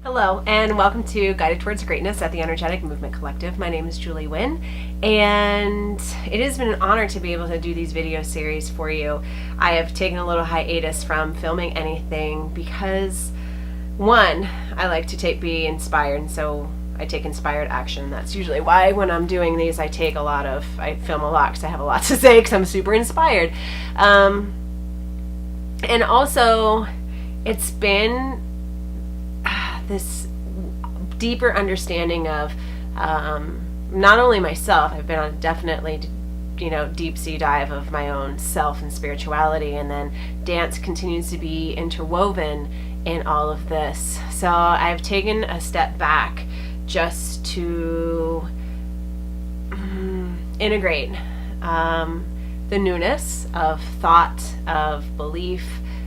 Hello, and welcome to Guided Towards Greatness at the Energetic Movement Collective. My name is Julie Wynn, and it has been an honor to be able to do these video series for you. I have taken a little hiatus from filming anything because, one, I like to be inspired, and so I take inspired action. That's usually why when I'm doing these I film a lot because I have a lot to say because I'm super inspired. And also, it's been this deeper understanding of not only myself. I've been on definitely deep sea dive of my own self and spirituality, and then dance continues to be interwoven in all of this. So I've taken a step back just to integrate the newness of thought, of belief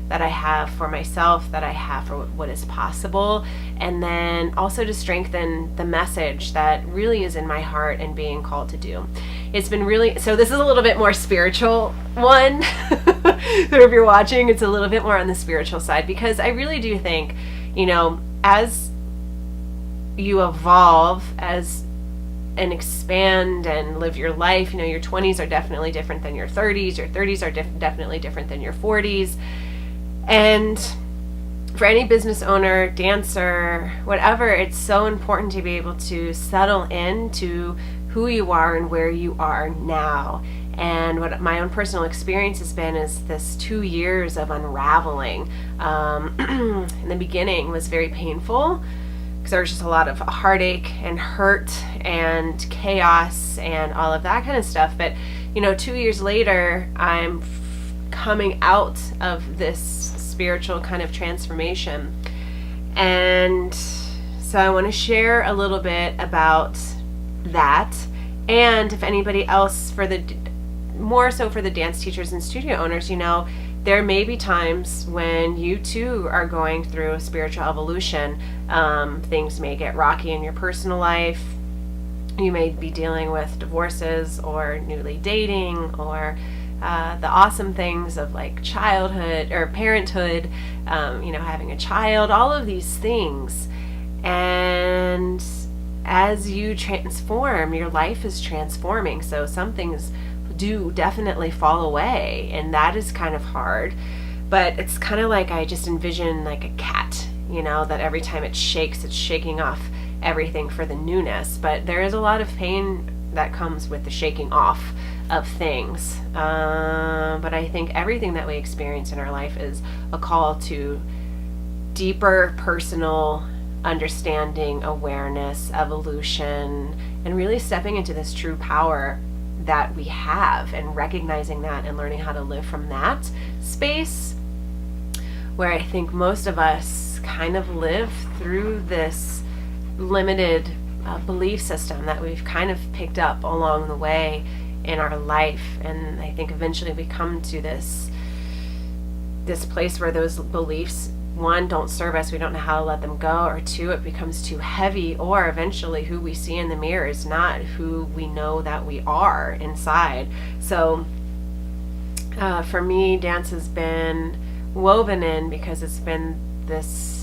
that I have for myself, that I have for what is possible, and then also to strengthen the message that really is in my heart and being called to do. It's been really, so this is a little bit more spiritual one. So if you're watching, it's a little bit more on the spiritual side, because I really do think, as you evolve and expand and live your life, your 20s are definitely different than your 30s, your 30s are definitely different than your 40s. And for any business owner, dancer, whatever, it's so important to be able to settle into who you are and where you are now. And what my own personal experience has been is this 2 years of unraveling. In the beginning was very painful because there was just a lot of heartache and hurt and chaos and all of that kind of stuff. But 2 years later, I'm coming out of this spiritual kind of transformation, and so I want to share a little bit about that. And if anybody else, more so for the dance teachers and studio owners, there may be times when you too are going through a spiritual evolution. Things may get rocky in your personal life. You may be dealing with divorces or newly dating, or the awesome things of like childhood or parenthood, having a child, all of these things. And as you transform, your life is transforming. So some things do definitely fall away, and that is kind of hard. But it's kind of like I just envision like a cat, that every time it shakes, it's shaking off everything for the newness. But there is a lot of pain that comes with the shaking off of things. But I think everything that we experience in our life is a call to deeper personal understanding, awareness, evolution, and really stepping into this true power that we have and recognizing that and learning how to live from that space, where I think most of us kind of live through this limited belief system that we've kind of picked up along the way in our life. And I think eventually we come to this place where those beliefs, one, don't serve us, we don't know how to let them go, or two, it becomes too heavy, or eventually who we see in the mirror is not who we know that we are inside. So for me, dance has been woven in because it's been this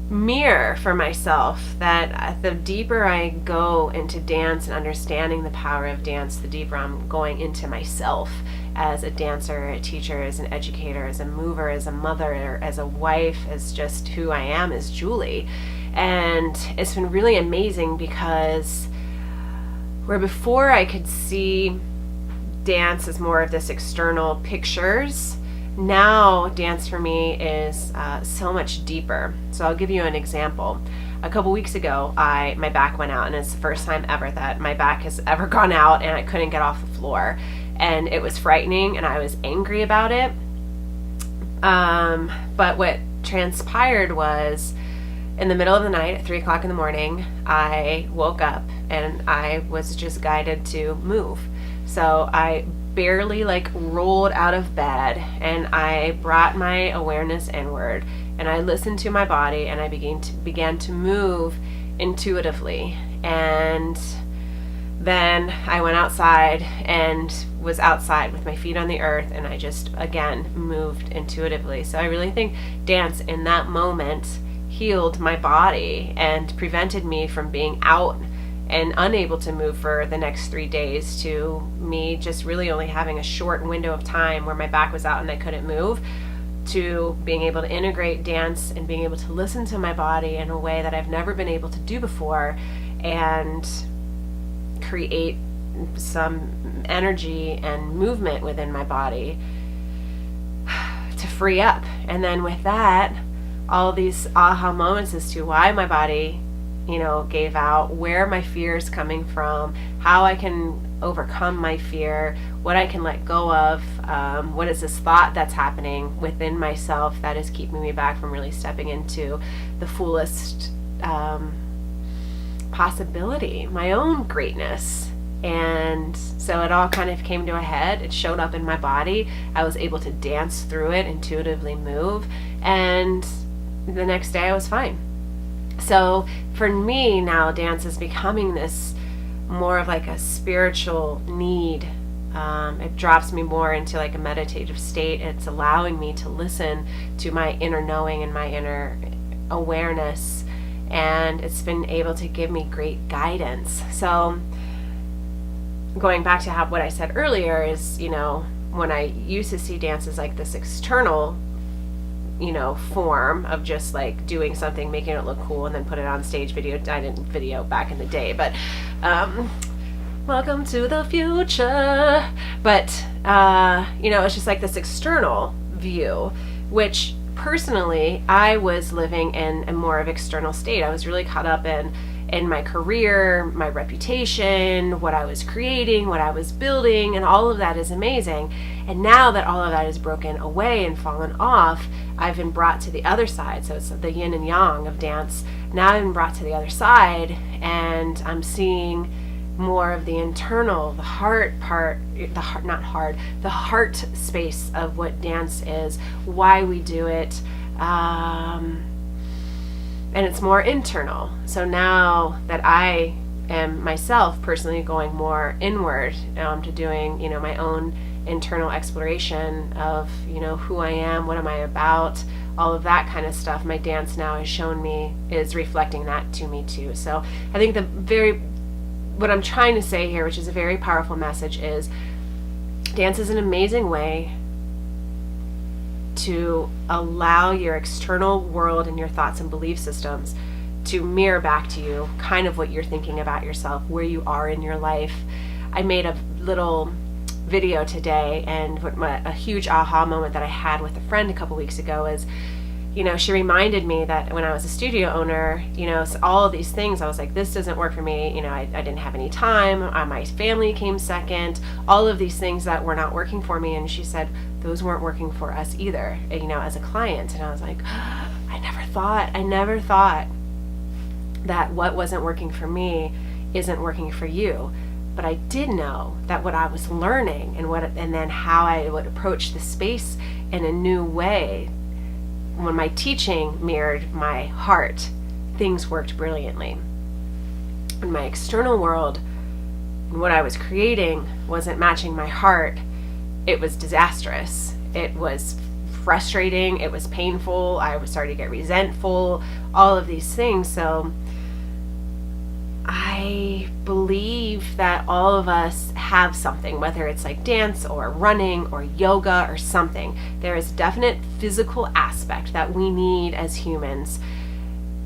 mirror for myself, that the deeper I go into dance and understanding the power of dance, the deeper I'm going into myself as a dancer, a teacher, as an educator, as a mover, as a mother, as a wife, as just who I am as Julie. And it's been really amazing because where before I could see dance as more of this external pictures, now dance for me is so much deeper. So I'll give you an example. A couple weeks ago, my back went out, and it's the first time ever that my back has ever gone out, and I couldn't get off the floor. And it was frightening, and I was angry about it. But what transpired was, in the middle of the night at 3 o'clock in the morning, I woke up and I was just guided to move. So I barely rolled out of bed, and I brought my awareness inward, and I listened to my body, and I began to move intuitively. And then I went outside and was outside with my feet on the earth, and I just again moved intuitively. So I really think dance in that moment healed my body and prevented me from being out and unable to move for the next 3 days, to me just really only having a short window of time where my back was out and I couldn't move, to being able to integrate dance and being able to listen to my body in a way that I've never been able to do before, and create some energy and movement within my body to free up. And then with that, all these aha moments as to why my body, gave out, where my fear is coming from, how I can overcome my fear, what I can let go of, what is this thought that's happening within myself that is keeping me back from really stepping into the fullest possibility, my own greatness. And so it all kind of came to a head. It showed up in my body. I was able to dance through it, intuitively move, and the next day I was fine. So for me now, dance is becoming this more of like a spiritual need. It drops me more into like a meditative state. It's allowing me to listen to my inner knowing and my inner awareness, and it's been able to give me great guidance. So going back to what I said earlier is, when I used to see dance as like this external form of just like doing something, making it look cool, and then put it on stage video. I didn't video back in the day, but welcome to the future. But it's just like this external view, which personally I was living in a more of external state. I was really caught up in my career, my reputation, what I was creating, what I was building, and all of that is amazing. And now that all of that is broken away and fallen off, I've been brought to the other side. So it's the yin and yang of dance. Now I've been brought to the other side, and I'm seeing more of the internal, the heart part, the heart space of what dance is, why we do it, and it's more internal. So now that I am myself personally going more inward, to doing, my own internal exploration of, who I am, what am I about, all of that kind of stuff, my dance now has shown me is reflecting that to me too. So I think what I'm trying to say here, which is a very powerful message, is dance is an amazing way to allow your external world and your thoughts and belief systems to mirror back to you kind of what you're thinking about yourself, where you are in your life. I made a little video today, and a huge aha moment that I had with a friend a couple weeks ago is, she reminded me that when I was a studio owner, so all of these things, I was like, this doesn't work for me. I didn't have any time. My family came second. All of these things that were not working for me. And she said, those weren't working for us either, as a client. And I was like, I never thought that what wasn't working for me isn't working for you. But I did know that what I was learning and then how I would approach the space in a new way, when my teaching mirrored my heart, things worked brilliantly. When my external world and what I was creating wasn't matching my heart, it was disastrous. It was frustrating. It was painful. I was starting to get resentful, all of these things. So I believe that all of us have something, whether it's like dance or running or yoga or something. There is a definite physical aspect that we need as humans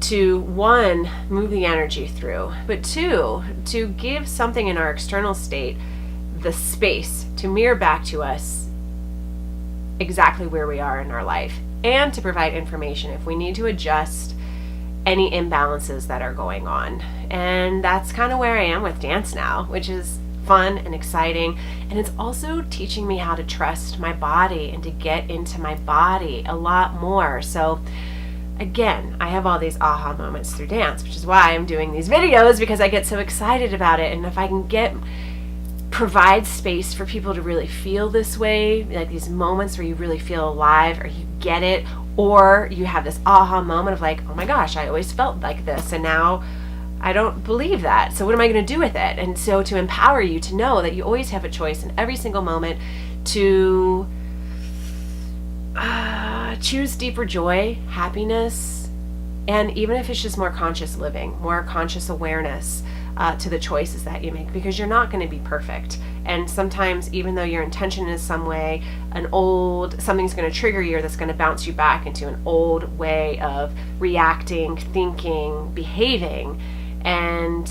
to, one, move the energy through, but two, to give something in our external state the space to mirror back to us exactly where we are in our life, and to provide information if we need to adjust any imbalances that are going on. And that's kind of where I am with dance now, which is fun and exciting. And it's also teaching me how to trust my body and to get into my body a lot more. So again, I have all these aha moments through dance, which is why I'm doing these videos, because I get so excited about it. And if I can provide space for people to really feel this way, like these moments where you really feel alive, or you get it, or you have this aha moment of like, oh my gosh, I always felt like this, and now I don't believe that. So what am I going to do with it? And so to empower you to know that you always have a choice in every single moment to choose deeper joy, happiness, And even if it's just more conscious living, more conscious awareness to the choices that you make, because you're not going to be perfect. And sometimes, even though your intention is some way, something's going to trigger you, or that's going to bounce you back into an old way of reacting, thinking, behaving. And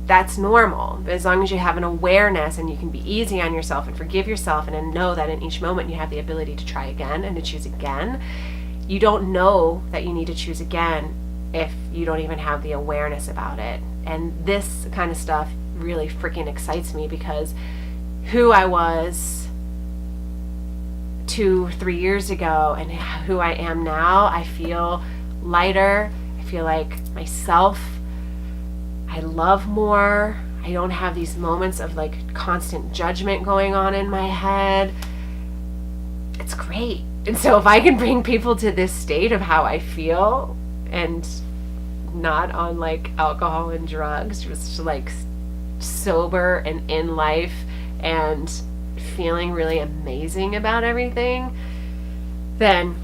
that's normal. But as long as you have an awareness and you can be easy on yourself and forgive yourself and then know that in each moment you have the ability to try again and to choose again, you don't know that you need to choose again if you don't even have the awareness about it. And this kind of stuff really freaking excites me, because who I was 2-3 years ago and who I am now, I feel lighter. I feel like myself. I love more. I don't have these moments of like constant judgment going on in my head. It's great. And so if I can bring people to this state of how I feel, and not on like alcohol and drugs, just like sober and in life and feeling really amazing about everything, then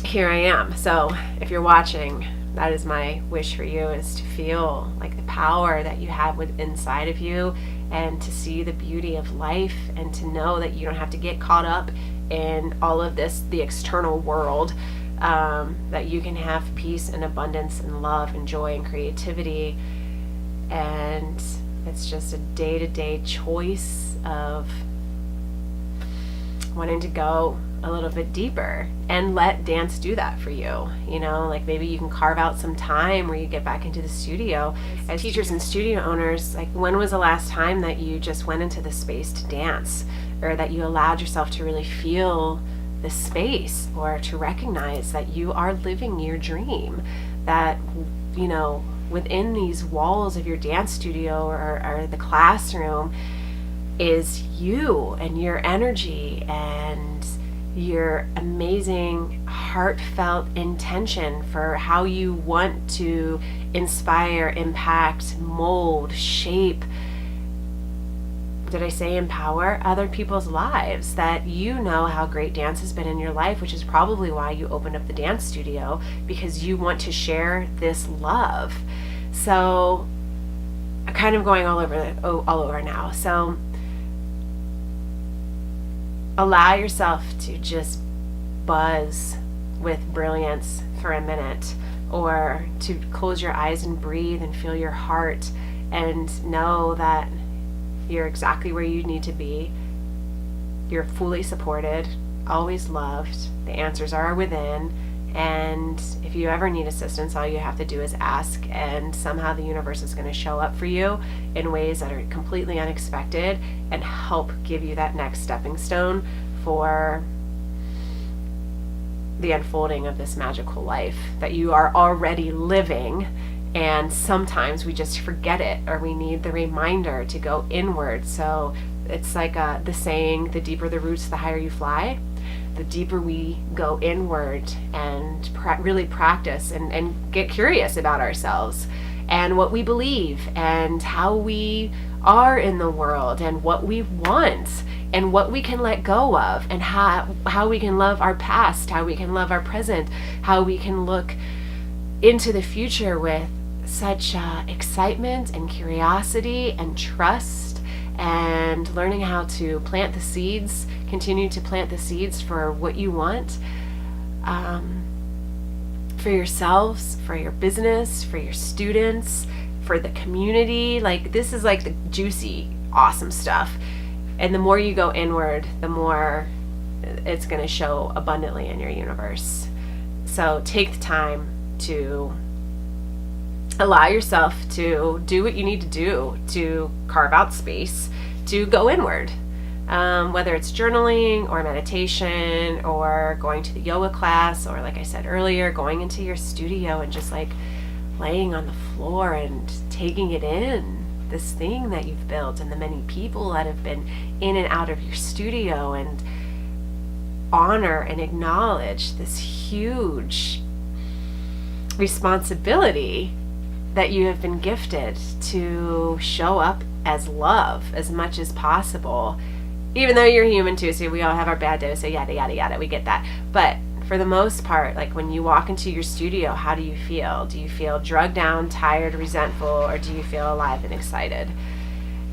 here I am. So if you're watching, that is my wish for you, is to feel like the power that you have inside of you, and to see the beauty of life, and to know that you don't have to get caught up in all of this, the external world, that you can have peace and abundance and love and joy and creativity. And it's just a day-to-day choice of wanting to go a little bit deeper, and let dance do that for you. You know, like maybe you can carve out some time where you get back into the studio. As teachers and studio owners, like, when was the last time that you just went into the space to dance, or that you allowed yourself to really feel the space, or to recognize that you are living your dream, that, you know, within these walls of your dance studio or the classroom is you and your energy and your amazing heartfelt intention for how you want to inspire, impact, mold, shape, did I say empower, other people's lives. That you know how great dance has been in your life, which is probably why you opened up the dance studio, because you want to share this love. So I'm kind of going all over now. So allow yourself to just buzz with brilliance for a minute, or to close your eyes and breathe and feel your heart, and know that you're exactly where you need to be. You're fully supported, always loved. The answers are within. And if you ever need assistance, all you have to do is ask, and somehow the universe is going to show up for you in ways that are completely unexpected and help give you that next stepping stone for the unfolding of this magical life that you are already living. And sometimes we just forget it, or we need the reminder to go inward. So it's like the saying, the deeper the roots, the higher you fly. The deeper we go inward and really practice and get curious about ourselves and what we believe and how we are in the world and what we want and what we can let go of, and how we can love our past, how we can love our present, how we can look into the future with such excitement and curiosity and trust, and learning how to plant the seeds, continue to plant the seeds for what you want, for yourselves, for your business, for your students, for the community. Like, this is like the juicy, awesome stuff. And the more you go inward, the more it's going to show abundantly in your universe. So take the time to allow yourself to do what you need to do to carve out space to go inward, whether it's journaling or meditation or going to the yoga class, or, like I said earlier, going into your studio and just like laying on the floor and taking it in, this thing that you've built and the many people that have been in and out of your studio, and honor and acknowledge this huge responsibility that you have been gifted to show up as love as much as possible, even though you're human too, so we all have our bad days, so yada yada yada, we get that. But for the most part, like when you walk into your studio, how do you feel? Do you feel drugged down, tired, resentful, or do you feel alive and excited?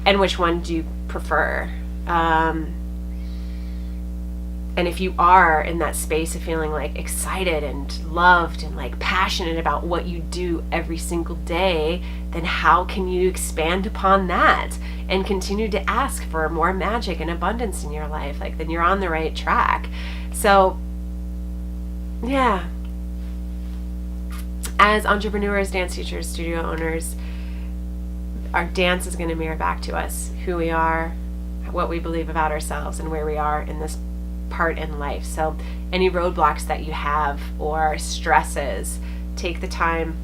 And which one do you prefer? And if you are in that space of feeling like excited and loved and like passionate about what you do every single day, then how can you expand upon that and continue to ask for more magic and abundance in your life? Like, then you're on the right track. So, yeah. As entrepreneurs, dance teachers, studio owners, our dance is going to mirror back to us who we are, what we believe about ourselves, and where we are in this part in life. So any roadblocks that you have or stresses, take the time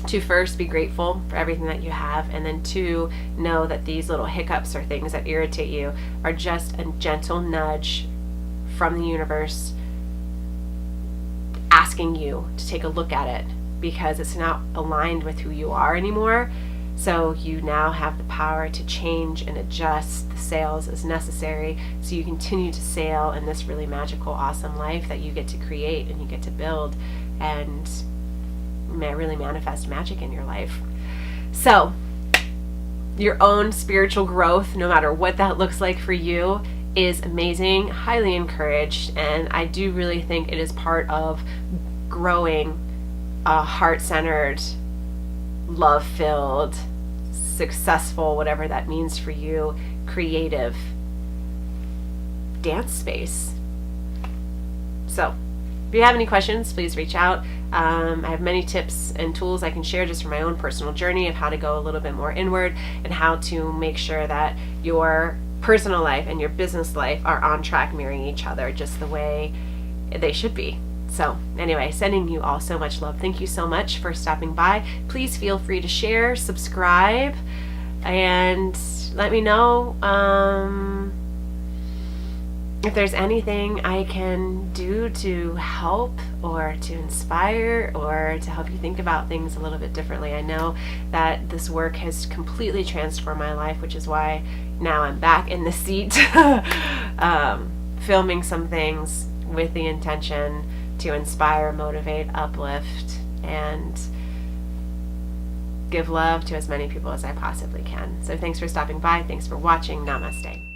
to first be grateful for everything that you have, and then two, know that these little hiccups or things that irritate you are just a gentle nudge from the universe asking you to take a look at it, because it's not aligned with who you are anymore. So you now have the power to change and adjust the sails as necessary, so you continue to sail in this really magical, awesome life that you get to create and you get to build and really manifest magic in your life. So your own spiritual growth, no matter what that looks like for you, is amazing, highly encouraged, and I do really think it is part of growing a heart-centered, love-filled, successful, whatever that means for you, creative dance space. So if you have any questions, please reach out. I have many tips and tools I can share just from my own personal journey of how to go a little bit more inward and how to make sure that your personal life and your business life are on track, mirroring each other just the way they should be. So anyway, sending you all so much love. Thank you so much for stopping by. Please feel free to share, subscribe, and let me know if there's anything I can do to help or to inspire or to help you think about things a little bit differently. I know that this work has completely transformed my life, which is why now I'm back in the seat filming some things with the intention to inspire, motivate, uplift, and give love to as many people as I possibly can. So thanks for stopping by. Thanks for watching. Namaste.